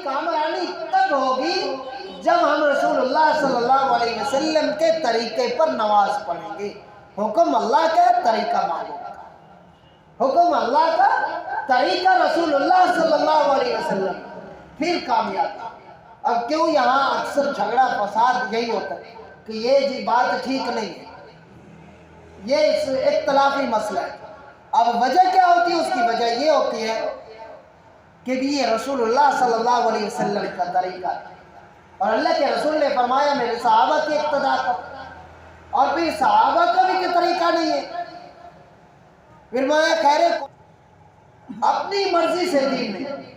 کامرانی تب ہوگی جب ہم رسول اللہ صلی اللہ علیہ وسلم کے طریقے پر نماز پڑھیں گے۔ حکم اللہ کا، طریقہ معلوم کا۔ حکم اللہ کا، طریقہ رسول اللہ صلی اللہ علیہ وسلم، پھر کامیاب۔ اب کیوں یہاں اکثر جھگڑا فساد یہی ہوتا ہے کہ یہ جی بات ٹھیک نہیں ہے، یہ اختلافی مسئلہ ہے۔ اب وجہ کیا ہوتی ہے؟ اس کی وجہ یہ ہوتی ہے کہ بھی یہ رسول اللہ صلی اللہ علیہ وسلم کا طریقہ ہے، اور اللہ کے رسول نے فرمایا میرے صحابہ کی اقتداء کرو، اور پھر صحابہ کا بھی کوئی طریقہ نہیں ہے۔ فرمایا خیر اپنی مرضی سے دین نہیں،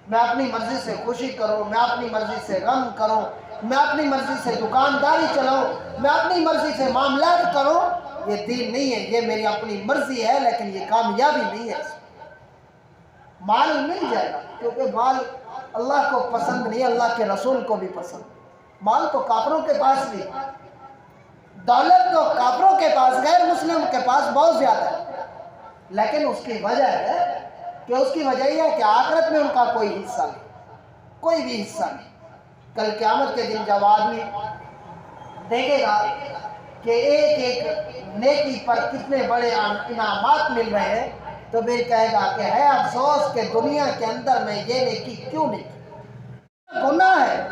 میں اپنی مرضی سے خوشی کروں، میں اپنی مرضی سے غم کروں، میں اپنی مرضی سے دکانداری چلاؤں، میں اپنی مرضی سے معاملات کروں، یہ دین نہیں ہے، یہ میری اپنی مرضی ہے، لیکن یہ کامیابی نہیں ہے۔ مال مل جائے گا کیونکہ مال اللہ کو پسند نہیں، اللہ کے رسول کو بھی پسند۔ مال تو کافروں کے پاس بھی، دولت تو کافروں کے پاس، غیر مسلم کے پاس بہت زیادہ ہے، لیکن اس کی وجہ ہے کہ اس کی وجہ یہ ہے کہ آخرت میں ان کا کوئی حصہ نہیں، کوئی بھی حصہ نہیں۔ کل قیامت کے دن جب آدمی دیکھے گا کہ ایک ایک نیکی پر کتنے بڑے انعامات مل رہے ہیں، تو پھر کہے گا کہ ہے افسوس کہ دنیا کے اندر میں یہ نیکی کیوں نہیں کی۔ گناہ ہے